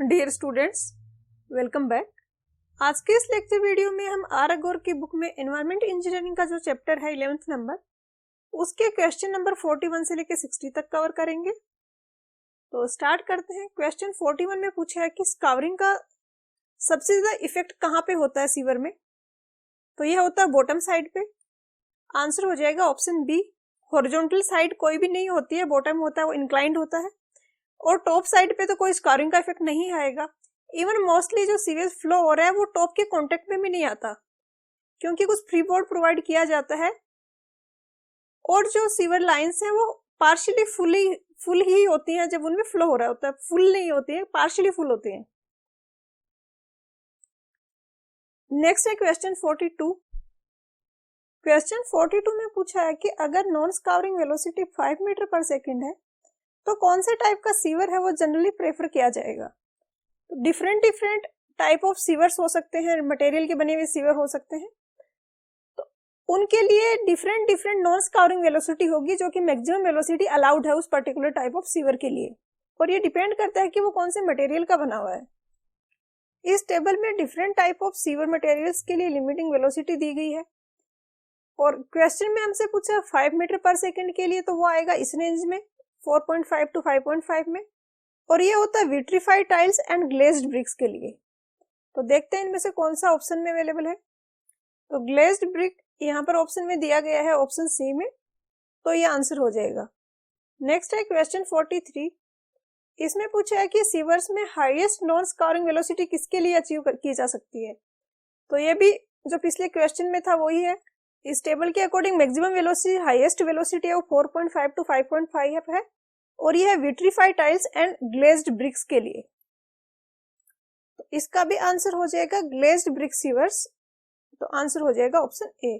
Dear students, welcome back. आज के इस लेक्चर वीडियो में हम आर अगोर की बुक में एनवायरमेंट इंजीनियरिंग का जो चैप्टर है 11th नंबर, उसके क्वेश्चन नंबर 41 से लेकर 60 तक कवर करेंगे। तो स्टार्ट करते हैं। क्वेश्चन 41 में पूछा है कि स्कावरिंग का सबसे ज्यादा इफेक्ट कहाँ पे होता है सीवर में। तो यह होता है बॉटम साइड पे। आंसर हो जाएगा ऑप्शन बी। हॉरिजॉन्टल साइड कोई भी नहीं होती है, बॉटम होता है वो इंक्लाइंड होता है, और टॉप साइड पे तो कोई स्कारिंग का इफेक्ट नहीं आएगा। इवन मोस्टली जो सीवेज फ्लो हो रहा है वो टॉप के कांटेक्ट में भी नहीं आता, क्योंकि कुछ फ्री बोर्ड प्रोवाइड किया जाता है और जो सीवर लाइंस हैं वो पार्शियली फुल ही होती हैं। जब उनमें फ्लो हो रहा होता है, फुल नहीं होती है, पार्शियली फुल होती हैं। नेक्स्ट है क्वेश्चन 42। क्वेश्चन 42 में पूछा है कि अगर नॉन स्कावरिंग वेलोसिटी 5 मीटर पर सेकेंड है तो कौन से टाइप का सीवर है वो जनरली प्रेफर किया जाएगा। तो डिफरेंट टाइप ऑफ सीवर्स हो सकते हैं, मटेरियल के बने हुए सीवर हो सकते हैं, तो उनके लिए डिफरेंट नॉन स्कावरिंग वेलोसिटी होगी, जो कि मैक्सिमम वेलोसिटी अलाउड है उस पर्टिकुलर टाइप ऑफ सीवर के लिए, और ये डिपेंड करता है कि वो कौन से मटेरियल का बना हुआ है। इस टेबल में different type of sewer materials के लिए लिमिटिंग वेलोसिटी दी गई है, और क्वेश्चन में हमसे पूछा 5 मीटर पर सेकेंड के लिए, तो वो आएगा इस रेंज में 4.5 to 5.5 में, और ये होता है vitrified tiles and glazed bricks के लिए। तो देखते हैं इनमें से कौन सा ऑप्शन में अवेलेबल है। तो ग्लेज्ड ब्रिक यहाँ पर ऑप्शन में दिया गया है, ऑप्शन सी में, तो ये आंसर हो जाएगा। नेक्स्ट है क्वेश्चन 43। इसमें पूछा है कि सीवर्स में हाईएस्ट नॉन स्कारिंग वेलोसिटी किसके लिए अचीव की जा सकती है। तो ये भी जो पिछले क्वेश्चन में था वही है। इस टेबल के according maximum velocity, highest velocity है वो 4.5 to 5.5 है, और यह है vitrified tiles and glazed bricks के लिए। तो इसका भी आंसर हो जाएगा ग्लेज्ड ब्रिक सीवर्स, तो आंसर हो जाएगा ऑप्शन ए।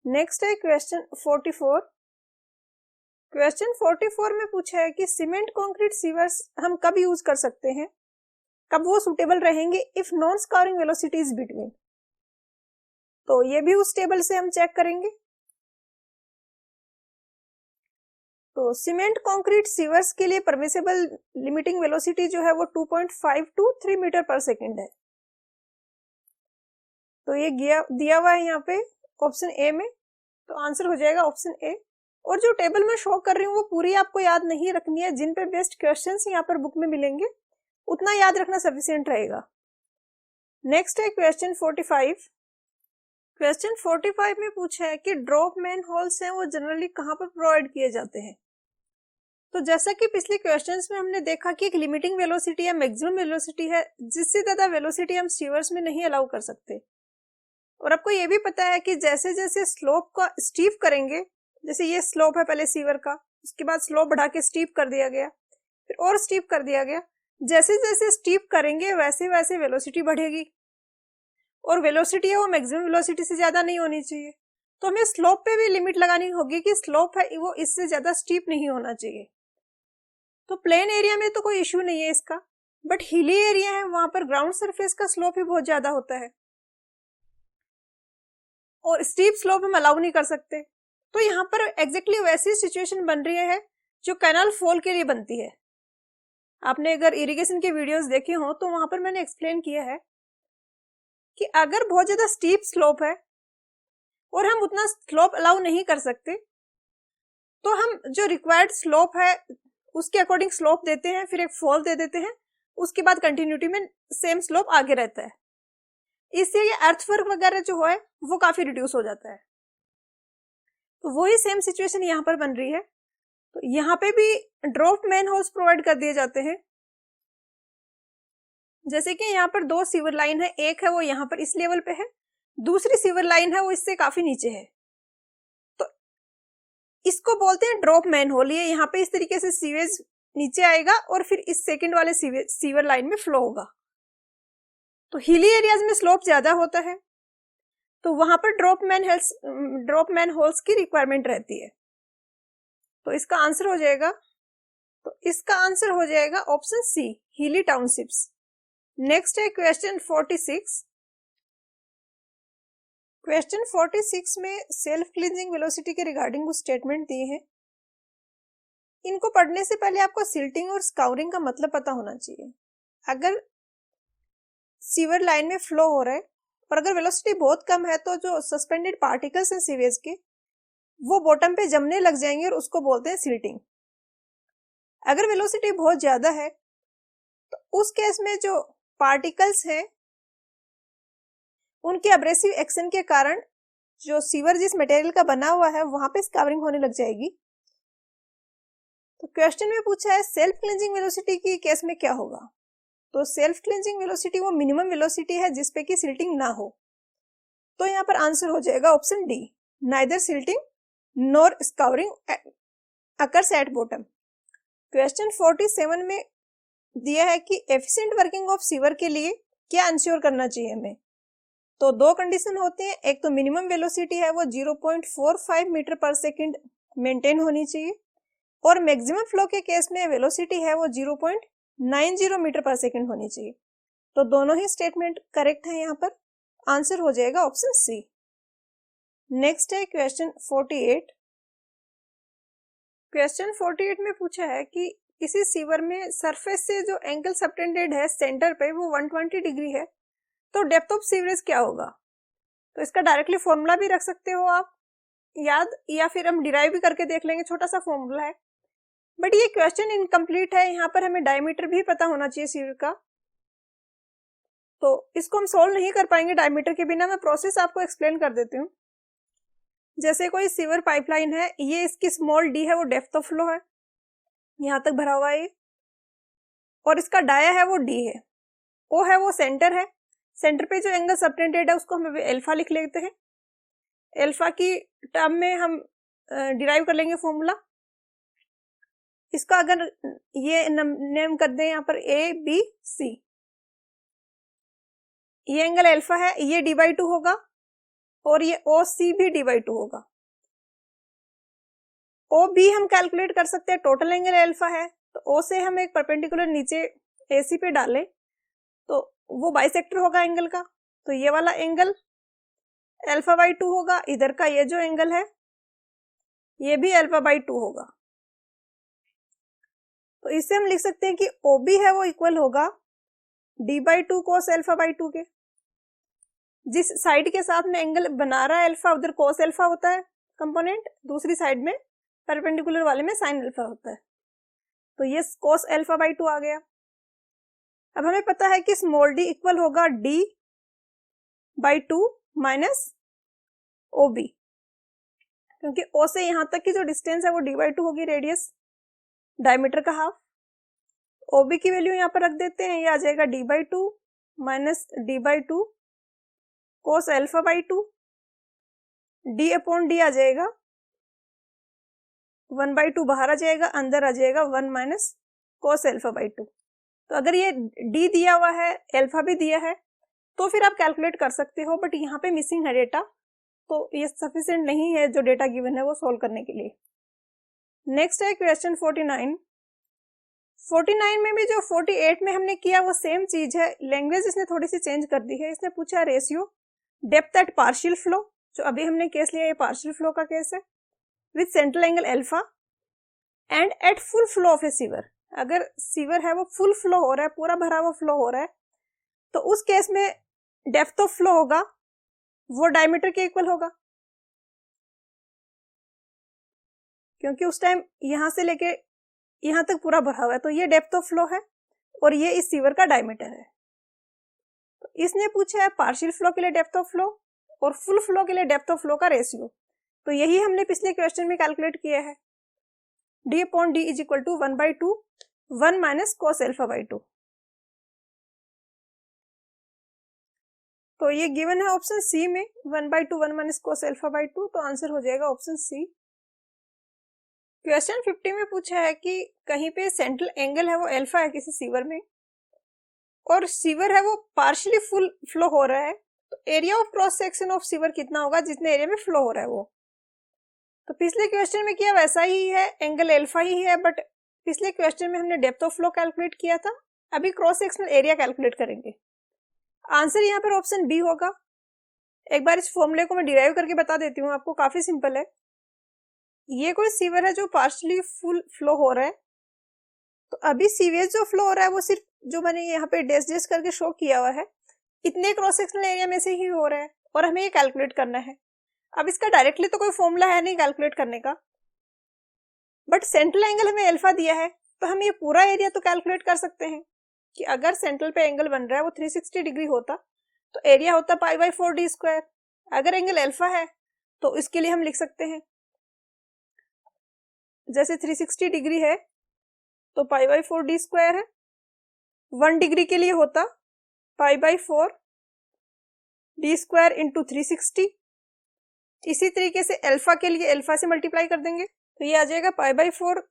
नेक्स्ट है क्वेश्चन 44। क्वेश्चन 44 में पूछा है कि सीमेंट कंक्रीट सीवर्स हम कब यूज कर सकते हैं, कब वो सुटेबल रहेंगे if non scarring velocity is between. तो ये भी उस टेबल से हम चेक करेंगे। तो सीमेंट कंक्रीट सीवर्स के लिए परमिसेबल लिमिटिंग वेलोसिटी जो है वो 2.5 to 3 मीटर पर सेकेंड है। तो ये दिया हुआ है यहाँ पे ऑप्शन ए में, तो आंसर हो जाएगा ऑप्शन ए। और जो टेबल में शो कर रही हूँ वो पूरी आपको याद नहीं रखनी है, जिन पे बेस्ट क्वेश्चंस यहाँ पर बुक में मिलेंगे उतना याद रखना सफिशिएंट रहेगा। नेक्स्ट है क्वेश्चन 45। क्वेश्चन 45 में पूछा है कि ड्रॉप मैन होल्स हैं वो जनरली कहाँ पर प्रोवाइड किए जाते हैं। तो जैसा कि पिछले क्वेश्चंस में हमने देखा कि एक लिमिटिंग वेलोसिटी या मैक्सिमम वेलोसिटी है, जिससे ज्यादा वेलोसिटी हम सीवर्स में नहीं अलाउ कर सकते। और आपको ये भी पता है कि जैसे जैसे स्लोप का स्टीप करेंगे, जैसे ये स्लोप है पहले सीवर का, उसके बाद स्लोप बढ़ा के स्टीप कर दिया गया, फिर और स्टीप कर दिया गया, जैसे जैसे स्टीप करेंगे वैसे वैसे वेलोसिटी बढ़ेगी, और वेलोसिटी है वो मैक्सिमम वेलोसिटी से ज्यादा नहीं होनी चाहिए। तो हमें स्लोप पे भी लिमिट लगानी होगी कि स्लोप है वो इससे ज्यादा स्टीप नहीं होना चाहिए। तो प्लेन एरिया में तो कोई इश्यू नहीं है इसका, बट हिली एरिया है वहां पर ग्राउंड सरफेस का स्लोप ही बहुत ज्यादा होता है, और स्टीप स्लोप हम अलाउ नहीं कर सकते। तो यहाँ पर एग्जैक्टली वैसी सिचुएशन बन रही है जो कैनाल फॉल के लिए बनती है। आपने अगर इरिगेशन के वीडियोस देखे हो तो वहां पर मैंने एक्सप्लेन किया है कि अगर बहुत ज्यादा स्टीप स्लोप है और हम उतना स्लोप अलाउ नहीं कर सकते, तो हम जो रिक्वायर्ड स्लोप है उसके अकॉर्डिंग स्लोप देते हैं, फिर एक फॉल दे देते हैं, उसके बाद कंटिन्यूटी में सेम स्लोप आगे रहता है। इससे ये अर्थवर्क वगैरह जो है वो काफी रिड्यूस हो जाता है। तो वही सेम सिचुएशन यहाँ पर बन रही है। तो यहाँ पे भी ड्रॉप मैन होल्स प्रोवाइड कर दिए जाते हैं। जैसे कि यहाँ पर दो सीवर लाइन है, एक है वो यहाँ पर इस लेवल पे है, दूसरी सीवर लाइन है वो इससे काफी नीचे है, तो इसको बोलते हैं ड्रॉप मैन होल। ये यहाँ पे इस तरीके से सीवेज नीचे आएगा और फिर इस सेकंड वाले सीवर लाइन में फ्लो होगा। तो हिली एरियाज में स्लोप ज्यादा होता है, तो वहां पर ड्रॉप मैन होल्स की रिक्वायरमेंट रहती है। तो इसका आंसर हो जाएगा, तो इसका आंसर हो जाएगा ऑप्शन सी, हिली टाउनशिप्स। नेक्स्ट है क्वेश्चन 46। क्वेश्चन 46 में सेल्फ क्लींजिंग वेलोसिटी के रिगार्डिंग कुछ स्टेटमेंट दिए हैं। इनको पढ़ने से पहले आपको सिल्टिंग और स्काउरिंग का मतलब पता होना चाहिए। अगर सीवर लाइन में फ्लो हो रहा है, और अगर वेलोसिटी बहुत कम है तो जो सस्पेंडेड पार्टिकल्स हैं सीवेज के वो बॉटम पे जमने लग जाएंगे और उसको बोलते हैं सिल्टिंग। अगर वेलोसिटी बहुत ज्यादा है तो उस केस में जो पार्टिकल्स हैं उनके अब्रेसिव एक्शन के कारण जो सीवर जिस मटेरियल का बना हुआ है वहां पे स्कावरिंग होने लग जाएगी। तो क्वेश्चन में पूछा है सेल्फ क्लींजिंग वेलोसिटी की केस में क्या होगा। तो सेल्फ क्लींजिंग वेलोसिटी वो मिनिमम वेलोसिटी है जिसपे कि सिल्टिंग ना हो। तो यहाँ पर आंसर हो जाएगा option D, neither silting nor scouring occurs at bottom. Question 47 में दिया है कि एफिशिएंट वर्किंग ऑफ सीवर के लिए क्या इंश्योर करना चाहिए हमें। तो दो कंडीशन होती हैं, एक तो मिनिमम वेलोसिटी है वो 0.45 मीटर पर सेकंड मेंटेन होनी चाहिए, और मैक्सिमम फ्लो के केस में वेलोसिटी है वो 0.90 मीटर पर सेकंड होनी चाहिए। तो दोनों ही स्टेटमेंट करेक्ट है, यहाँ पर आंसर हो जाएगा ऑप्शन सी। नेक्स्ट है क्वेश्चन 48। क्वेश्चन 48 में पूछा है कि किसी सीवर में सरफेस से जो एंगल सबटेंडेड है सेंटर पे वो 120 डिग्री है, तो डेप्थ ऑफ सीवरेज क्या होगा। तो इसका डायरेक्टली फॉर्मूला भी रख सकते हो आप याद, या फिर हम डिराइव भी करके देख लेंगे, छोटा सा फॉर्मूला है। बट ये क्वेश्चन इनकम्प्लीट है, यहाँ पर हमें डायमीटर भी पता होना चाहिए सीवर का, तो इसको हम सोल्व नहीं कर पाएंगे डायमीटर के बिना। मैं प्रोसेस आपको एक्सप्लेन कर देती हूँ। जैसे कोई सीवर पाइपलाइन है, ये इसकी स्मॉल डी है वो डेप्थ ऑफ फ्लो है, यहाँ तक भरा हुआ है, और इसका डाया है वो डी है, ओ है वो सेंटर है, सेंटर पे जो एंगल सबटेंडेड है उसको हम अल्फा लिख लेते हैं। अल्फा की टर्म में हम डिराइव कर लेंगे फॉर्मूला। इसका अगर ये नेम कर दें यहाँ पर ए बी सी, ये एंगल अल्फा है, ये d/2 होगा, और ये ओ सी भी d/2 होगा। ओ बी हम कैलकुलेट कर सकते हैं, टोटल एंगल अल्फा है, तो ओ से हम एक परपेंडिकुलर नीचे AC पे डालें तो वो बाइसेक्टर होगा एंगल का, तो ये वाला एंगल α/2 होगा। इधर का ये जो एंगल है ये भी α/2 होगा। तो इससे हम लिख सकते हैं कि OB है वो इक्वल होगा d/2 cos α/2 के। जिस साइड के साथ में एंगल बना रहा है अल्फा उधर cos अल्फा होता है कंपोनेंट, दूसरी साइड में परपेंडिकुलर वाले में sin अल्फा होता है, तो ये cos α/2 आ गया। अब हमें पता है कि स्मॉल d इक्वल होगा d/2 माइनस OB, क्योंकि O से यहां तक की जो डिस्टेंस है वो d/2 होगी, रेडियस डायमीटर का हाफ। OB की वैल्यू यहाँ पर रख देते हैं, ये आ जाएगा d/2 minus d/2 cos α/2, d/d आ जाएगा 1/2 बाहर आ जाएगा, अंदर आ जाएगा 1 माइनस cos α/2। तो अगर ये d दिया हुआ है, अल्फा भी दिया है, तो फिर आप कैलकुलेट कर सकते हो, बट यहाँ पे मिसिंग है डेटा, तो ये सफिशिएंट नहीं है जो डेटा गिवन है वो सोल्व करने के लिए। नेक्स्ट है क्वेश्चन 49। 49 में भी जो 48 में हमने किया वो सेम चीज है, लैंग्वेज इसने थोड़ी सी चेंज कर दी है। इसने पूछा ratio depth at partial flow, जो अभी हमने केस लिया ये पार्शियल फ्लो का केस है, with central angle alpha and at full flow of a sewer. अगर सीवर है वो फुल फ्लो हो रहा है, पूरा भरा हुआ फ्लो हो रहा है, तो उस केस में डेप्थ ऑफ फ्लो होगा वो डायमीटर के इक्वल होगा, क्योंकि उस टाइम यहां से लेके यहां तक पूरा भरा हुआ है, तो ये डेप्थ ऑफ फ्लो है और ये इस सीवर का डायमीटर है। तो इसने पूछा है पार्शियल फ्लो के लिए डेप्थ ऑफ फ्लो और फुल फ्लो के लिए डेप्थ ऑफ फ्लो का रेशियो, तो यही हमने पिछले क्वेश्चन में कैलकुलेट किया है, d/d is equal to 1/2 1 minus cos α/2। तो ये गिवन है ऑप्शन सी में 1/2 1 माइनस cos α/2, तो आंसर हो जाएगा ऑप्शन सी। क्वेश्चन 50 में पूछा है कि कहीं पे सेंट्रल एंगल है वो अल्फा है किसी सीवर में, और सीवर है वो पार्शियली फुल फ्लो हो रहा है, तो area of cross section of sewer कितना होगा जितने एरिया में फ्लो हो रहा है वो। तो पिछले क्वेश्चन में किया वैसा ही है, एंगल अल्फा ही है, बट पिछले क्वेश्चन में हमने डेप्थ ऑफ फ्लो कैलकुलेट किया था, अभी क्रॉस सेक्शनल एरिया कैलकुलेट करेंगे। आंसर यहाँ पर ऑप्शन बी होगा। एक बार इस फॉर्मूले को मैं डिराइव करके बता देती हूँ आपको, काफी सिंपल है। ये कोई सीवर है जो पार्शियली फुल फ्लो हो रहा है, तो अभी सीवेज जो फ्लो हो रहा है वो सिर्फ जो मैंने यहाँ पे डैश डैश करके शो किया हुआ है इतने क्रॉस सेक्शनल एरिया में से ही हो रहा है और हमें ये कैलकुलेट करना है। अब इसका डायरेक्टली तो कोई फॉर्मूला है नहीं कैलकुलेट करने का, बट सेंट्रल एंगल हमें अल्फा दिया है तो हम ये पूरा एरिया तो कैलकुलेट कर सकते हैं कि अगर सेंट्रल पे एंगल बन रहा है वो 360 डिग्री होता तो एरिया होता पाई बाई 4 डी स्क्वायर। अगर एंगल अल्फा है तो इसके लिए हम लिख सकते हैं, जैसे 360 डिग्री है तो पाई बाई 4 डी स्क्वायर है, 1 डिग्री के लिए होता pi by 4 D square into 360। इसी तरीके से अल्फा के लिए अल्फा से मल्टीप्लाई कर देंगे तो ये आ जाएगा pi by 4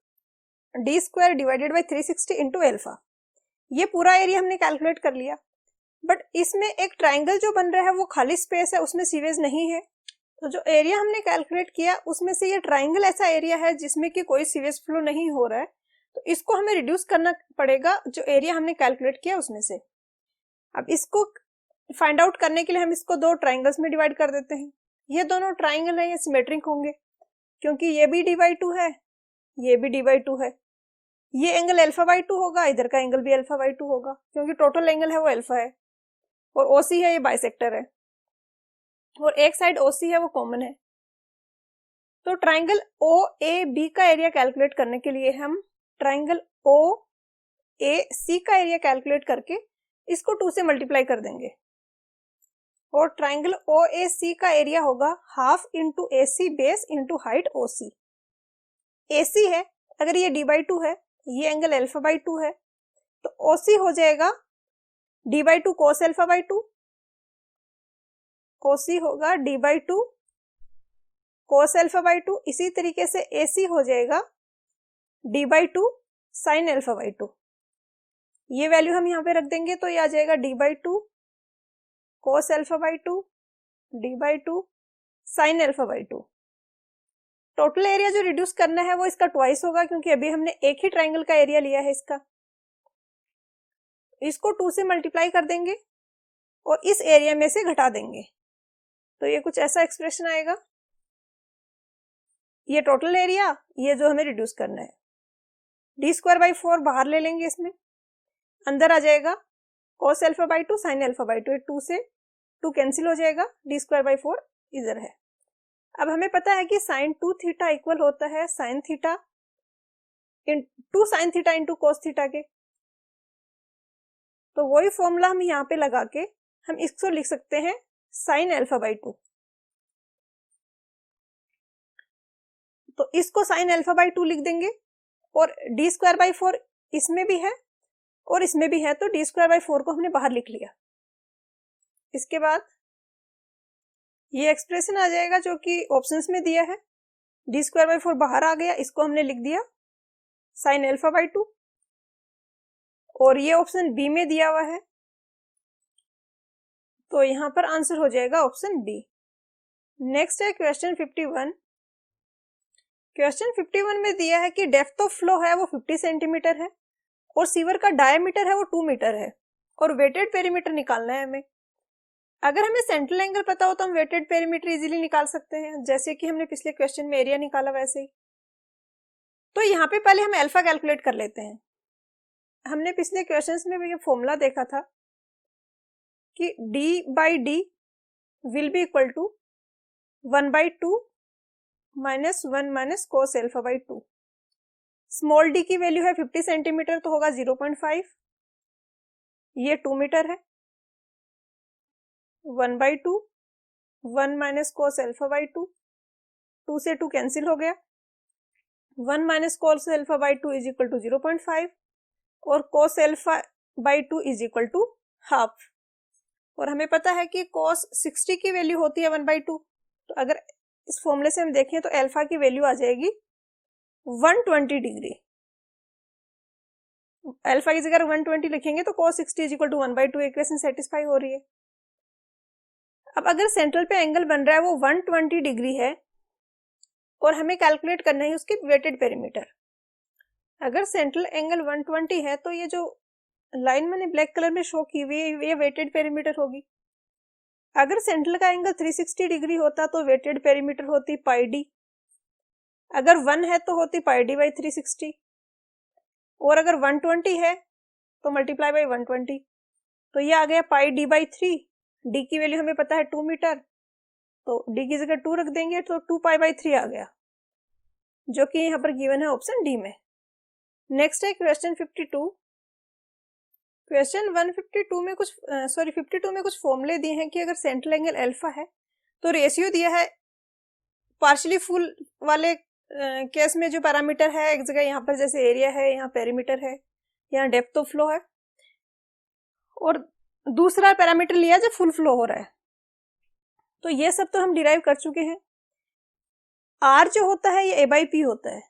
D square divided by 360 into alpha. ये पूरा एरिया हमने कैलकुलेट कर लिया, बट इसमें एक ट्राइंगल जो बन रहा है वो खाली स्पेस है, उसमें सीवेज नहीं है। तो जो एरिया हमने कैलकुलेट किया उसमें से ये ट्राइंगल ऐसा एरिया है जिसमें कि कोई सीवेज फ्लो नहीं हो रहा है, तो इसको हमें रिड्यूस करना पड़ेगा जो एरिया हमने कैलकुलेट किया उसमें से। अब इसको फाइंड आउट करने के लिए हम इसको दो ट्राइंगल्स में डिवाइड कर देते हैं। ये दोनों ट्राइंगल है, ये सिमेट्रिक होंगे क्योंकि ये भी डी/2 है, ये भी डी/2 है। ये एंगल अल्फा बाई 2 होगा, इधर का एंगल भी अल्फा बाई 2 होगा क्योंकि टोटल एंगल है वो अल्फा है, और ओसी है ये बाइसेक्टर है, और एक साइड ओसी है वो कॉमन है। तो ट्राइंगल ओ ए बी का एरिया कैलकुलेट करने के लिए हम ट्राइंगल ओ ए सी का एरिया कैलकुलेट करके इसको 2 से मल्टीप्लाई कर देंगे, और ट्राइंगल ओ ए सी का एरिया होगा हाफ इंटू ए सी बेस इंटू हाइट ओ सी। ए सी है, अगर ये डी/2 है, ये एंगल अल्फा बाई 2 है, तो ओ सी हो जाएगा डी/2 कोस अल्फा बाई 2, ओ सी होगा डी/2 कोस अल्फा बाई 2। इसी तरीके से ए सी हो जाएगा डी/2 साइन अल्फा बाई 2। ये वैल्यू हम यहाँ पे रख देंगे तो ये आ जाएगा डी/2 कोस अल्फा बाई 2 डी/2 sine alpha by 2। Total area जो रिड्यूस करना है वो इसका ट्वाइस होगा क्योंकि अभी हमने एक ही ट्राइंगल का एरिया लिया है इसका। इसको 2 से मल्टीप्लाई कर देंगे और इस एरिया में से घटा देंगे तो ये कुछ ऐसा एक्सप्रेशन आएगा। ये टोटल एरिया, ये जो हमें रिड्यूस करना है, डी स्क्वायर बाई 4 बाहर ले लेंगे, इसमें अंदर आ जाएगा कोस alpha by 2 sign alpha by 2, 2 से 2 कैंसिल हो जाएगा, डी स्क्वायर बाई 4 इधर है। अब हमें पता है कि साइन 2 थीटा इक्वल होता है sine theta two sine theta into cos theta के, तो वही फॉर्मूला हम यहाँ पे लगा के हम इसको लिख सकते हैं साइन अल्फा बाई 2। तो इसको साइन अल्फा बाई 2 लिख देंगे, और डी स्क्वायर बाई 4 इसमें भी है और इसमें भी है, तो डी स्क्वायर बाई 4 को हमने बाहर लिख लिया। इसके बाद ये एक्सप्रेशन आ जाएगा जो कि ऑप्शंस में दिया है, डी स्क्वायर बाई 4 बाहर आ गया, इसको हमने लिख दिया साइन अल्फा बाई 2, और ये ऑप्शन बी में दिया हुआ है तो यहाँ पर आंसर हो जाएगा ऑप्शन बी। नेक्स्ट है क्वेश्चन 51। क्वेश्चन 51 में दिया है कि डेप्थ ऑफ फ्लो है वो 50 सेंटीमीटर है और सीवर का डायमीटर है वो 2 मीटर है और वेटेड पेरीमीटर निकालना है हमें। अगर हमें सेंट्रल एंगल पता हो तो हम वेटेड पेरीमीटर इजीली निकाल सकते हैं, जैसे कि हमने पिछले क्वेश्चन में एरिया निकाला वैसे ही। तो यहाँ पे पहले हम अल्फा कैलकुलेट कर लेते हैं। हमने पिछले क्वेश्चंस में भी ये फॉर्मूला देखा था कि d/d will be equal to 1/2 minus 1 minus cos alpha by 2। Small d की वैल्यू है 50 सेंटीमीटर तो होगा 0.5, ये 2 मीटर है, 1/2 1 माइनस कोस अल्फा बाई 2, 2 से 2 कैंसिल हो गया, 1 minus cos alpha by 2 is equal to 0.5 और cos alpha by 2 is equal to half. और हमें पता है कि कोस 60 की वैल्यू होती है 1/2, तो अगर इस फॉर्मूले से हम देखें तो अल्फा की वैल्यू आ जाएगी 120 डिग्री। अल्फा की जगह 120 लिखेंगे तो cos 60 is equal to 1/2, equation satisfy हो रही है। अब अगर सेंट्रल पे एंगल बन रहा है वो 120 डिग्री है और हमें कैलकुलेट करना है उसकी वेटेड पेरीमीटर। अगर सेंट्रल एंगल 120 है तो ये जो लाइन मैंने ब्लैक कलर में शो की हुई है ये वेटेड पेरीमीटर होगी। अगर सेंट्रल का एंगल 360 डिग्री होता तो वेटेड पेरीमीटर होती पाई डी, अगर 1 है तो होती पाई डी बाई 360, और अगर 120 है तो मल्टीप्लाई बाई 120। तो ये आ गया पाई d/3। डी की वैल्यू हमें पता है 2 मीटर, तो डी की जगह 2 रख देंगे तो 2 पाई/3 आ गया, जो कि यहाँ पर गिवन है ऑप्शन डी में। नेक्स्ट है क्वेश्चन 52। क्वेश्चन 152 में कुछ 52 में कुछ फॉर्मूले दिए हैं कि अगर सेंट्रल एंगल अल्फा है तो रेशियो दिया है पार्शियली फुल वाले केस में जो पैरामीटर है, एक जगह यहाँ पर जैसे एरिया है, यहाँ पेरीमीटर है, यहाँ डेप्थ ऑफ फ्लो है, और दूसरा पैरामीटर लिया जो फुल फ्लो हो रहा है। तो ये सब तो हम डिराइव कर चुके हैं। आर जो होता है ये A/P होता है,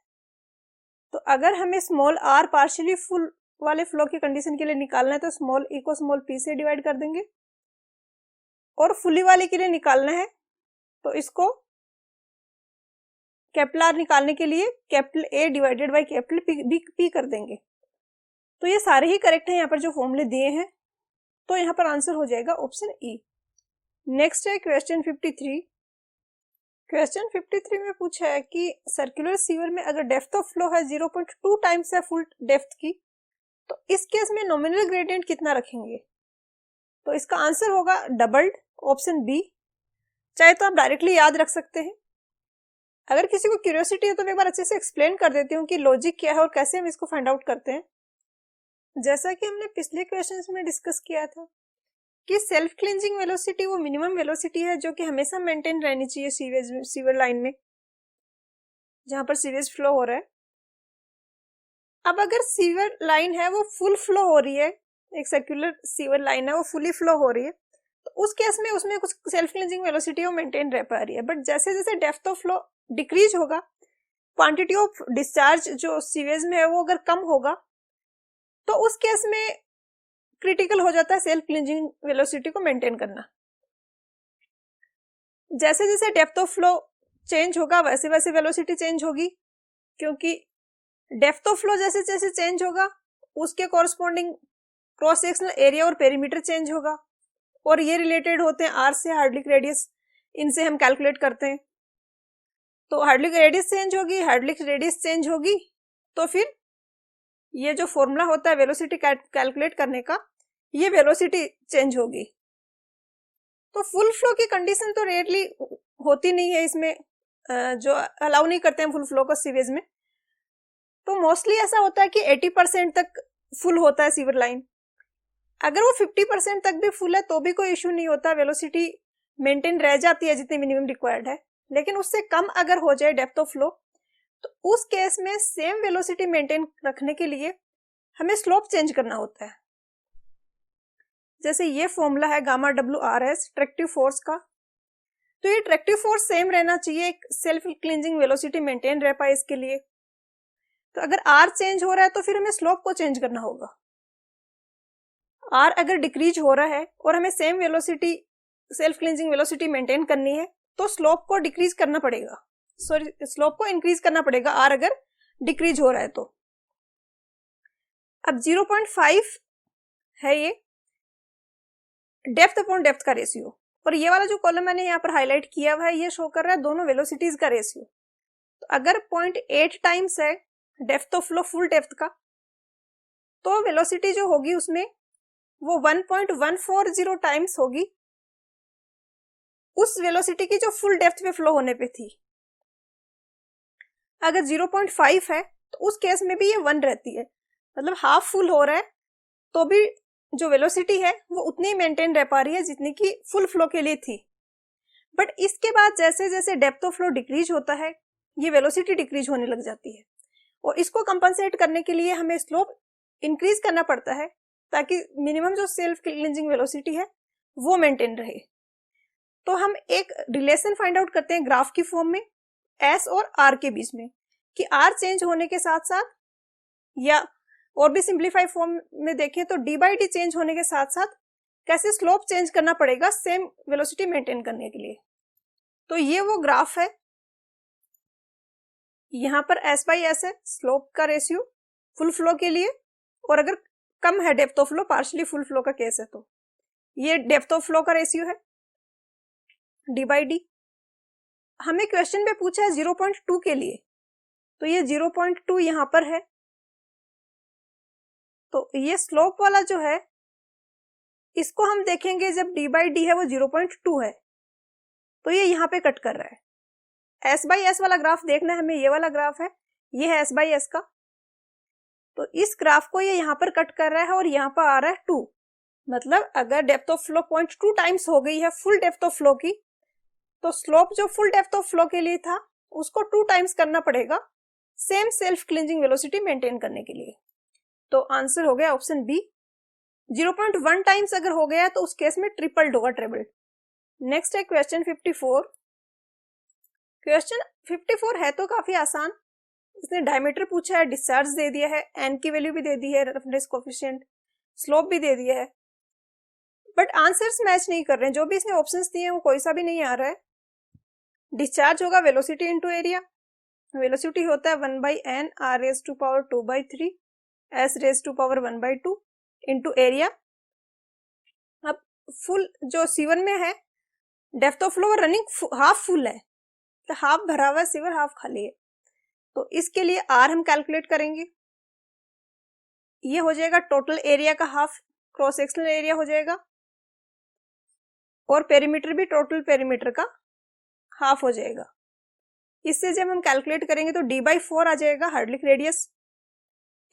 तो अगर हमें स्मॉल आर पार्शियली फुल वाले फ्लो की कंडीशन के लिए निकालना है तो स्मॉल ई को स्मॉल पी से डिवाइड कर देंगे, और फुली वाले के लिए निकालना है तो इसको कैपिटल आर निकालने के लिए capital A divided by capital P कर देंगे। तो ये सारे ही करेक्ट हैं यहाँ पर जो फॉर्मूले दिए हैं, तो यहाँ पर आंसर हो जाएगा ऑप्शन ई। नेक्स्ट है क्वेश्चन 53। क्वेश्चन 53 में पूछा है कि सर्कुलर सीवर में अगर डेप्थ ऑफ फ्लो है 0.2 टाइम्स है फुल डेप्थ की, तो इस केस में नॉमिनल ग्रेडियंट कितना रखेंगे? तो इसका आंसर होगा डबल्ड, ऑप्शन बी। चाहे तो आप डायरेक्टली याद रख सकते हैं, अगर किसी को क्यूरियोसिटी है तो मैं एक बार अच्छे से एक्सप्लेन कर देती हूँ कि लॉजिक क्या है और कैसे हम इसको फाइंड आउट करते हैं। जैसा कि हमने पिछले क्वेश्चंस में डिस्कस किया था कि सेल्फ क्लींजिंग वेलोसिटी वो मिनिमम वेलोसिटी है जो कि हमेशा मेंटेन रहनी चाहिए सीवर लाइन में, जहां पर सीवेज फ्लो हो रहा है। अब अगर सीवर लाइन है वो फुल फ्लो हो रही है, एक सर्कुलर सीवर लाइन है वो फुली फ्लो हो रही है, तो उस केस में उसमें कुछ सेल्फ क्लींजिंग वेलोसिटी वो मेंटेन रह पा रही है। बट जैसे जैसे डेप्थ ऑफ फ्लो डिक्रीज होगा, क्वांटिटी ऑफ डिस्चार्ज जो सीवेज में है वो अगर कम होगा, तो उस केस में क्रिटिकल हो जाता है सेल्फ क्लींजिंग वेलोसिटी को मेंटेन करना। जैसे जैसे डेप्थ ऑफ फ्लो चेंज होगा वैसे वैसे वेलोसिटी चेंज होगी, क्योंकि डेप्थ ऑफ फ्लो जैसे जैसे चेंज होगा उसके कॉरस्पॉन्डिंग क्रॉस सेक्शनल एरिया और पेरीमीटर चेंज होगा, और ये रिलेटेड होते हैं आर से हार्डलिक रेडियस, इनसे हम कैलकुलेट करते हैं। तो हार्डलिक रेडियस चेंज होगी, हार्डलिक रेडियस चेंज होगी, तो फिर ये जो फॉर्मूला होता है वेलोसिटी कैलकुलेट करने का, ये वेलोसिटी चेंज होगी। तो फुल फ्लो की कंडीशन तो रेयरली होती नहीं है इसमें, जो अलाउ नहीं करते हैं फुल फ्लो को सीवेज में। तो मोस्टली ऐसा होता है कि 80% तक फुल होता है सीवर लाइन। अगर वो 50% तक भी फुल है तो भी कोई इश्यू नहीं होता, वेलोसिटी मेंटेन रह जाती है जितनी मिनिमम रिक्वायर्ड है। लेकिन उससे कम अगर हो जाए डेप्थ ऑफ फ्लो, तो उस केस में सेम वेलोसिटी मेंटेन रखने के लिए हमें स्लोप चेंज करना होता है। जैसे ये फॉर्मूला है गामा WRS ट्रैक्टिव फोर्स का, तो ये ट्रैक्टिव फोर्स सेम रहना चाहिए, एक सेल्फ क्लींजिंग वेलोसिटी मेंटेन रह पाए इसके लिए। तो अगर R चेंज हो रहा है तो फिर हमें स्लोप को चेंज करना होगा। R अगर डिक्रीज हो रहा है और हमें same velocity self cleansing velocity maintain करनी है तो स्लोप को डिक्रीज करना पड़ेगा, सॉरी स्लोप को इंक्रीज करना पड़ेगा R अगर डिक्रीज हो रहा है तो। अब 0.5 है ये डेप्थ अपॉन डेप्थ का रेशियो, और ये वाला जो कॉलम मैंने यहाँ पर हाईलाइट किया हुआ है ये शो कर रहा है दोनों वेलोसिटीज का रेशियो। तो अगर 0.8 टाइम्स है depth of flow full depth का, तो वेलोसिटी जो होगी उसमें वो 1.140 टाइम्स होगी उस वेलोसिटी की जो फुल डेप्थ पे फ्लो होने पे थी। अगर 0.5 है तो उस केस में भी ये 1 रहती है, मतलब हाफ फुल हो रहा है तो भी जो वेलोसिटी है वो उतनी ही मेंटेन रह पा रही है जितनी की फुल फ्लो के लिए थी। बट इसके बाद जैसे जैसे डेप्थ ऑफ फ्लो डिक्रीज होता है ये वेलोसिटी डिक्रीज होने लग जाती है, और इसको कंपनसेट करने के लिए हमें स्लोप इंक्रीज करना पड़ता है ताकि मिनिमम जो सेल्फ क्लींजिंग वेलोसिटी है वो मेंटेन रहे। तो हम एक रिलेशन फाइंड आउट करते हैं ग्राफ की फॉर्म में S और R के बीच में, कि R चेंज होने के साथ साथ, या और भी सिंप्लीफाई फॉर्म में देखें तो d/d चेंज होने के साथ साथ कैसे स्लोप चेंज करना पड़ेगा सेम वेलोसिटी मेंटेन करने के लिए। तो ये वो ग्राफ है, यहाँ पर S/S है स्लोप का रेशियो फुल फ्लो के लिए, और अगर कम है depth of flow partially full flow का केस है तो ये डेप्थ ऑफ फ्लो का रेशियो है d/d। हमें क्वेश्चन में पूछा है 0.2 के लिए, तो ये 0.2 यहाँ पर है, तो ये स्लोप वाला जो है इसको हम देखेंगे जब d बाई डी है वो 0.2 है, तो ये यहाँ पे कट कर रहा है। s बाई एस वाला ग्राफ देखना है हमें, ये वाला ग्राफ है, ये है s बाई एस का, तो इस ग्राफ को ये यहाँ पर कट कर रहा है और यहाँ पर आ रहा है 2। मतलब अगर डेप्थ ऑफ फ्लो 0.2 टाइम्स हो गई है फुल डेप्थ ऑफ फ्लो की, तो स्लोप जो फुल डेप्थ ऑफ फ्लो के लिए था उसको 2 टाइम्स करना पड़ेगा same self cleansing velocity maintain करने के लिए। तो आंसर हो गया ऑप्शन बी। 0.1 टाइम्स अगर हो गया तो उस केस में ट्रिपल्ड होगा, ट्रिपल्ड। नेक्स्ट है क्वेश्चन 54। क्वेश्चन 54 है तो काफी आसान। इसने डायमीटर पूछा है, डिस्चार्ज दे दिया है, एन की वैल्यू भी दे दी है, रफनेस कोफिशिएंट, स्लोप भी दे दिया है, बट आंसर्स मैच नहीं कर रहे हैं। जो भी इसने ऑप्शंस दिए हैं वो कोई सा भी नहीं आ रहा है। डिस्चार्ज होगा वेलोसिटी इनटू एरिया, वेलोसिटी होता है 1/n r raise to power 2/3 s raise to power 1/2 into area. अब फुल जो C1 में है depth of flow running half full है, तो हाफ भरा हुआ है सीवर, हाफ खाली है, तो इसके लिए r हम कैलकुलेट करेंगे। ये हो जाएगा टोटल एरिया का हाफ, क्रॉस सेक्शनल एरिया हो जाएगा, और पेरीमीटर भी टोटल पेरीमीटर का हाफ हो जाएगा। इससे जब हम कैलकुलेट करेंगे तो d/4 आ जाएगा हार्डलिक रेडियस,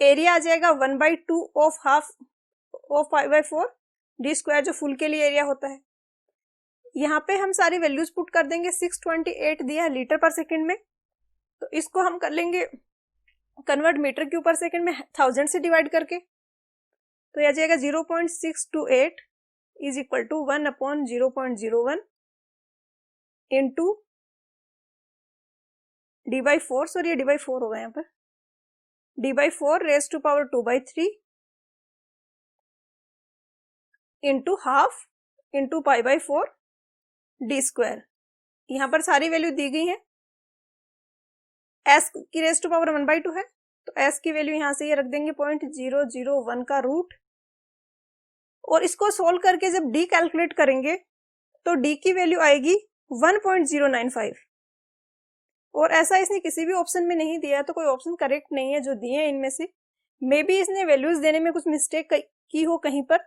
एरिया आ जाएगा 1/2 of half of 5/4 d square जो फुल के लिए एरिया होता है। यहाँ पे हम सारी वैल्यूज पुट कर देंगे। 628 दिया है लीटर पर सेकंड में, तो इसको हम कर लेंगे कन्वर्ट मीटर क्यूब पर सेकंड में 1000 से डिवाइड करके, तो यह आ जाएगा 0.628 is equal to 1/0.01 into d/4, sorry ये d/4 होगा यहाँ पर, d/4 raise to power 2/3 into half into π/4 d square. यहाँ पर सारी वैल्यू दी गई है। s की रेज टू पावर 1/2 है, तो s की वैल्यू यहाँ से ये रख देंगे 0.001 का रूट, और इसको सोल्व करके जब d कैलकुलेट करेंगे तो d की वैल्यू आएगी 1.095, और ऐसा इसने किसी भी ऑप्शन में नहीं दिया, तो कोई ऑप्शन करेक्ट नहीं है जो दिए हैं इनमें से। मे बी इसने वैल्यूज देने में कुछ मिस्टेक की हो कहीं पर,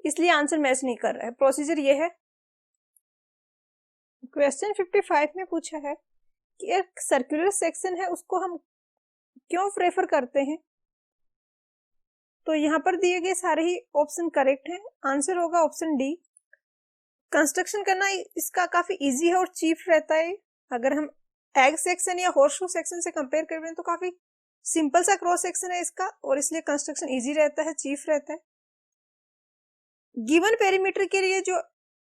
इसलिए आंसर मैच नहीं कर रहा है। प्रोसीजर ये है। क्वेश्चन 55 में पूछा है कि एक सर्कुलर सेक्शन है उसको हम क्यों प्रेफर करते हैं, तो यहाँ पर दिए गए सारे ही ऑप्शन करेक्ट हैं। आंसर होगा ऑप्शन डी। कंस्ट्रक्शन करना इसका काफी इजी है और चीप रहता है। अगर हम एग सेक्शन या हॉर्सशू सेक्शन से कंपेयर कर रहे हैं तो काफी सिंपल सा क्रॉस सेक्शन है इसका, और इसलिए कंस्ट्रक्शन इजी रहता है, चीप रहता है। गिवन पेरीमीटर के लिए जो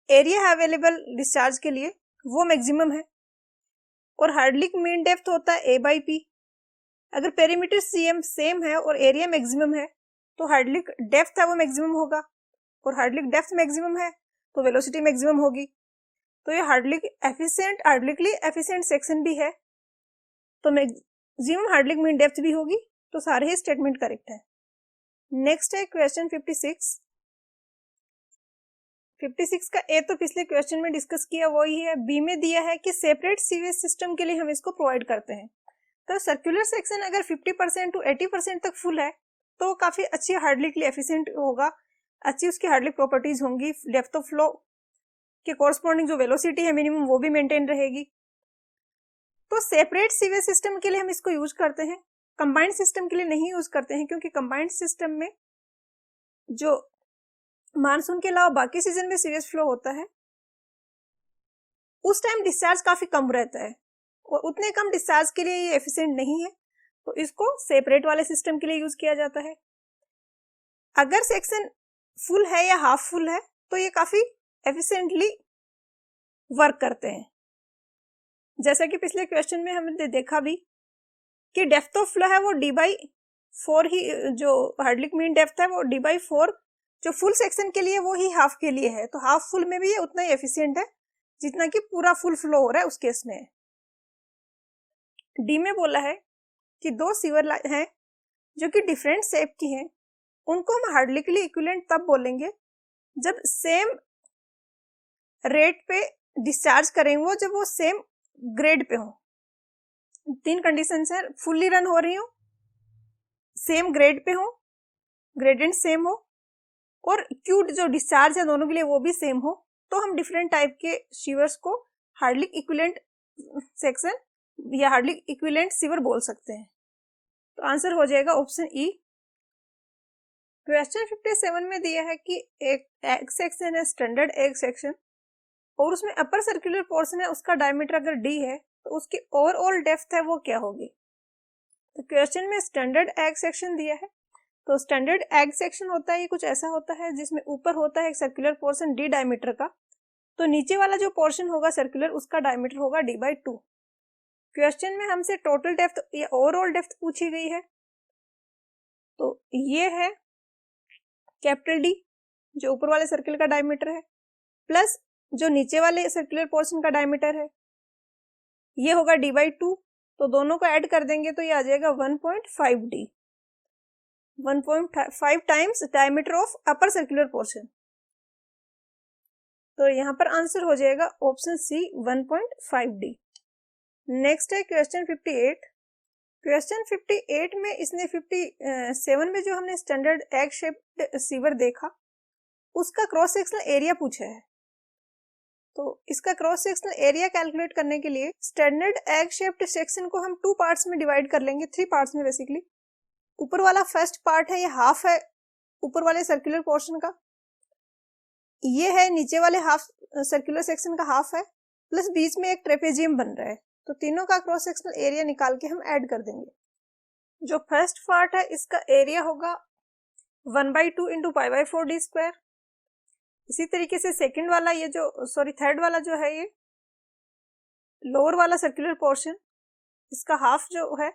एरिया है अवेलेबल डिस्चार्ज के लिए वो मैक्सिमम है, और हार्डलिक मीन डेप्थ होता है a/p। अगर पेरीमीटर सेम है और एरिया मैक्सिमम है तो हार्डलिक डेप्थ है वो मैक्सिमम होगा, और हार्डलिक डेप्थ मैक्सिमम है तो वेलोसिटी मैक्सिमम होगी। तो ये हार्डलिकली एफिशिएंट सेक्शन भी है, तो मैक्सिमम हार्डलिक मीन डेप्थ भी होगी, तो सारे ही स्टेटमेंट करेक्ट है। नेक्स्ट है क्वेश्चन 56। 56 का ए तो पिछले क्वेश्चन में डिस्कस किया वही है। बी में दिया है कि सेपरेट सीवेज सिस्टम के लिए हम इसको प्रोवाइड करते हैं। तो सर्कुलर सेक्शन अगर 50% टू 80% तक फुल है तो काफी अच्छी हार्डलिकली एफिशिएंट होगा, अच्छी उसकी हार्डलिक प्रॉपर्टीज होंगी, डेप्थ ऑफ फ्लो के कोरस्पॉन्डिंग जो वेलोसिटी है मिनिमम वो भी मेंटेन रहेगी। तो सेपरेट सीवेज सिस्टम के लिए हम इसको यूज करते हैं, कंबाइंड सिस्टम के लिए नहीं यूज करते हैं, क्योंकि कंबाइंड सिस्टम में जो मानसून के अलावा बाकी सीजन में सीवेज फ्लो होता है उस टाइम डिस्चार्ज काफी कम रहता है, और उतने कम डिस्चार्ज के लिए ये एफिशिएंट नहीं है, तो इसको सेपरेट वाले सिस्टम के लिए यूज किया जाता है। अगर सेक्शन फुल है या हाफ फुल है तो ये काफी एफिशिएंटली वर्क करते हैं। जैसा कि पिछले क्वेश्चन में हमने देखा भी कि डेप्थ ऑफ फ्लो है वो d/4 ही, जो हार्डलिक मीन डेप्थ है वो d/4 जो फुल सेक्शन के लिए वो ही हाफ के लिए है, तो हाफ फुल में भी ये उतना ही एफिशिएंट है जितना कि पूरा फुल फ्लो हो रहा है उस केस में। डी में बोला है कि दो सीवर हैं जो कि डिफरेंट शेप की हैं, उनको हम हार्डलिकली इक्विवेलेंट तब बोलेंगे जब सेम रेट पे डिस्चार्ज करेंगे, वो जब वो सेम ग्रेड पे हो। 3 कंडीशंस है, फुल्ली रन हो रही हो, सेम ग्रेड पे हो, ग्रेडियंट सेम हो, और क्यूट जो डिस्चार्ज है दोनों के लिए वो भी सेम हो, तो हम डिफरेंट टाइप के शीवर्स को हार्डली इक्विवेलेंट सेक्शन या हार्डली इक्विवेलेंट सीवर बोल सकते हैं। तो आंसर हो जाएगा ऑप्शन ई। क्वेश्चन 57 में दिया है कि एक एग सेक्शन है, स्टैंडर्ड एग सेक्शन, और उसमें अपर सर्कुलर पोर्शन है, उसका डायमीटर अगर डी है तो उसकी ओवरऑल डेप्थ है वो क्या होगी। तो क्वेश्चन में स्टैंडर्ड एग सेक्शन दिया है, तो स्टैंडर्ड एग सेक्शन होता है ये कुछ ऐसा होता है जिसमें ऊपर होता है एक सर्कुलर पोर्शन डी डायमीटर का, तो नीचे वाला जो पोर्शन होगा सर्कुलर उसका डायमीटर होगा d/2। क्वेश्चन में हमसे टोटल डेप्थ या ओवरऑल डेप्थ पूछी गई है, तो ये है कैपिटल डी जो ऊपर वाले सर्किल का डायमीटर है, प्लस जो नीचे वाले सर्कुलर पोर्शन का डायमीटर है ये होगा d/2, तो दोनों को ऐड कर देंगे तो ये आ जाएगा 1.5d, 1.5 times diameter of upper circular portion. तो यहाँ पर आंसर हो जाएगा ऑप्शन सी 1.5d। नेक्स्ट है क्वेश्चन 58। क्वेश्चन 58 में इसने 57 में जो हमने स्टैंडर्ड एग शेप्ड सीवर देखा उसका क्रॉस सेक्शनल एरिया पूछा है, तो इसका क्रॉस सेक्शनल एरिया कैलकुलेट करने के लिए स्टैंडर्ड एग शेप्ड सेक्शन को हम 2 पार्ट्स में डिवाइड कर लेंगे, 3 पार्ट्स में बेसिकली। ऊपर वाला फर्स्ट पार्ट है, ये हाफ है ऊपर वाले सर्कुलर पोर्शन का, ये है नीचे वाले हाफ सर्कुलर सेक्शन का हाफ है, प्लस बीच में एक ट्रेपेजियम बन रहा है, तो तीनों का क्रॉस सेक्शनल एरिया निकाल के हम ऐड कर देंगे। जो फर्स्ट पार्ट है इसका एरिया होगा 1/2 इंटू π/4d²। इसी तरीके से सेकंड वाला ये जो थर्ड वाला जो है ये लोअर वाला सर्कुलर पोर्शन, इसका हाफ जो है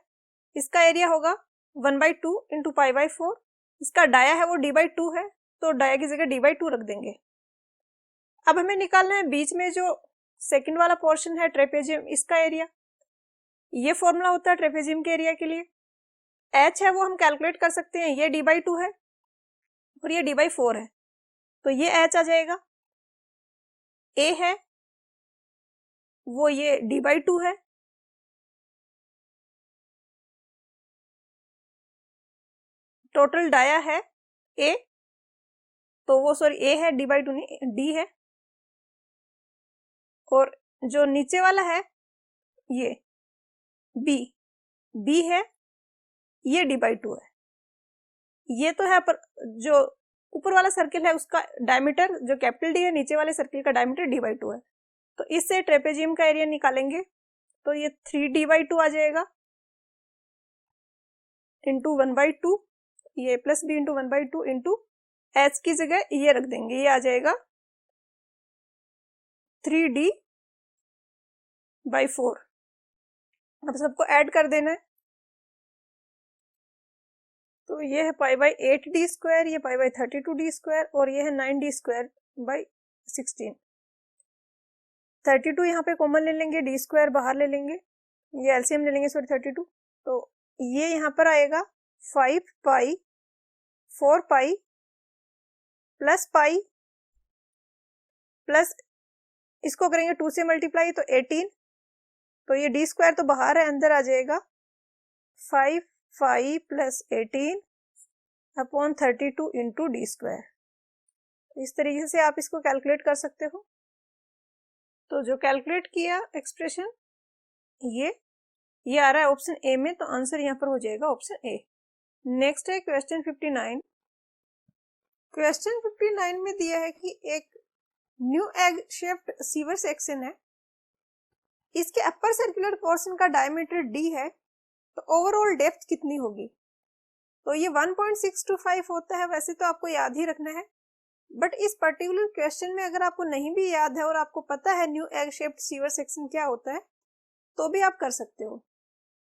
इसका एरिया होगा 1/2 इंटू π/4। इसका डाया है वो d/2 है, तो डाया की जगह d/2 रख देंगे। अब हमें निकालना है बीच में जो सेकंड वाला पोर्शन है ट्रेपेजियम, इसका एरिया। ये फॉर्मूला होता है ट्रेपेजियम के एरिया के लिए, h है वो हम कैलकुलेट कर सकते हैं, ये d/2 है और ये d/4 है, तो ये h आ जाएगा। a है वो ये d/2 है, टोटल डाया है a, तो वो a है d/2 नहीं d है, और जो नीचे वाला है ये b है, ये d/2 है। ये तो है पर जो ऊपर वाला सर्किल है उसका डायमीटर जो कैपिटल डी है, नीचे वाले सर्किल का डायमीटर d/2 है, तो इससे ट्रेपेजियम का एरिया निकालेंगे तो ये 3d/2 आ जाएगा इंटू 1/2, ये plus b into 1/2 into h की जगह ये रख देंगे, ये आ जाएगा 3d/4। अब सबको ऐड कर देना है, तो ये है π/8d², ये π/32d² और ये है 9d²/16। 32 यहाँ पे कॉमन ले लेंगे, d² बाहर ले लेंगे, ये एलसीएम ले लेंगे 32, तो ये यहाँ पर आएगा 5π 4π प्लस पाई प्लस इसको करेंगे 2 से मल्टीप्लाई तो 18, तो ये d² तो बाहर है, अंदर आ जाएगा 5π प्लस 18 अपॉन 32 इंटू d²। इस तरीके से आप इसको कैलकुलेट कर सकते हो। तो जो कैलकुलेट किया एक्सप्रेशन ये आ रहा है ऑप्शन ए में, तो आंसर यहाँ पर हो जाएगा ऑप्शन ए। नेक्स्ट है क्वेश्चन 59। क्वेश्चन 59 में दिया है कि एक new egg shaped sewer section है, इसके अपर सर्कुलर पोर्शन का डायमीटर d है, तो ओवरऑल डेप्थ कितनी होगी। तो ये 1.625 होता है, वैसे तो आपको याद ही रखना है, बट इस पर्टिकुलर क्वेश्चन में अगर आपको नहीं भी याद है और आपको पता है new egg shaped sewer section क्या होता है तो भी आप कर सकते हो।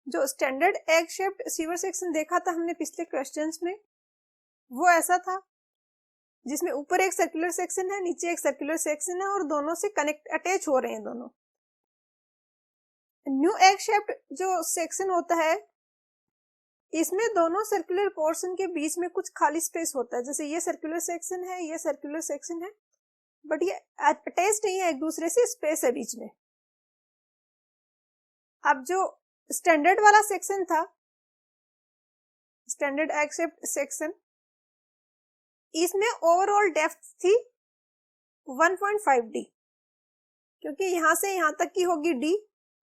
जो standard egg shaped sewer section देखा था हमने पिछले क्वेश्चंस में, वो ऐसा था जिसमें ऊपर एक सर्कुलर सेक्शन है, नीचे एक सर्कुलर सेक्शन है और दोनों से कनेक्ट अटैच हो रहे हैं दोनों। न्यू एग शेप्ड जो सेक्शन होता है इसमें दोनों सर्कुलर पोर्शन के बीच में कुछ खाली स्पेस होता है, जैसे ये सर्कुलर सेक्शन है, ये सर्कुलर सेक्शन है, बट ये अटैच नहीं है एक दूसरे से, स्पेस है बीच में। अब जो स्टैंडर्ड वाला सेक्शन था, स्टैंडर्ड एग शेप्ड सेक्शन, इसमें ओवरऑल डेप्थ थी 1.5d, क्योंकि यहां से यहां तक की होगी d,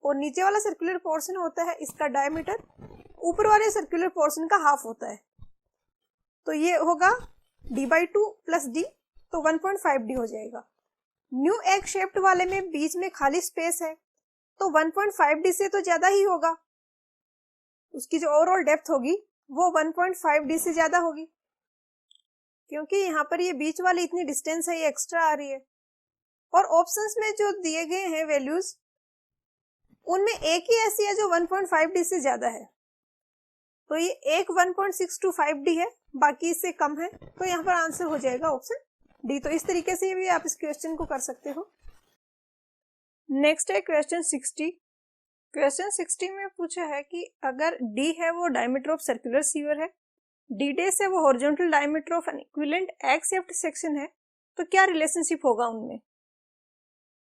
और नीचे वाला सर्कुलर पोर्शन होता है इसका डायमीटर, ऊपर वाले सर्कुलर पोर्शन का हाफ होता है, तो ये होगा d/2 प्लस d, तो 1.5d हो जाएगा। न्यू एग शेप्ड वाले में बीच में खाली स्पेस है, तो 1.5d से तो ज्यादा ही होगा, उसकी जो ओवरऑल डेप्थ होगी वो 1.5d से ज्यादा होगी, क्योंकि यहाँ पर ये बीच वाली इतनी डिस्टेंस है, ये एक्स्ट्रा आ रही है। और ऑप्शंस में जो दिए गए हैं वैल्यूज, उनमें एक ही ऐसी है जो 1.5d से ज्यादा है, तो ये एक 1.625d है, बाकी इससे कम है, तो यहाँ पर आंसर हो जाएगा ऑप्शन डी। तो इस तरीके से भी आप इस क्वेश्चन को कर सकते हो। नेक्स्ट है क्वेश्चन 60। क्वेश्चन 60 में पूछा है कि अगर डी है वो डायमीटर ऑफ सर्कुलर सीवर है, डी डेस है वो horizontal diameter of N equivalent egg shaped section है, तो क्या रिलेशनशिप होगा उनमें?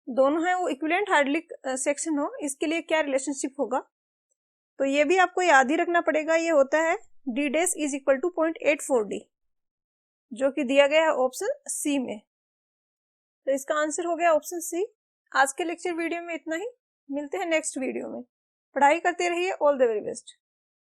दोनों है वो इक्विवेलेंट हाइड्रोलिक सेक्शन हो, इसके लिए क्या रिलेशनशिप होगा? तो ये भी आपको याद ही रखना पड़ेगा, ये होता है डी डेस इज इक्वल टू 0.84d, जो कि दिया गया है ऑप्शन सी में। तो इसका आंसर हो गया ऑप्शन सी। आज के लेक्चर वीडियो में इतना ही, मिलते हैं नेक्स्ट वीडियो में। पढ़ाई करते रहिए, ऑल द वेरी बेस्ट।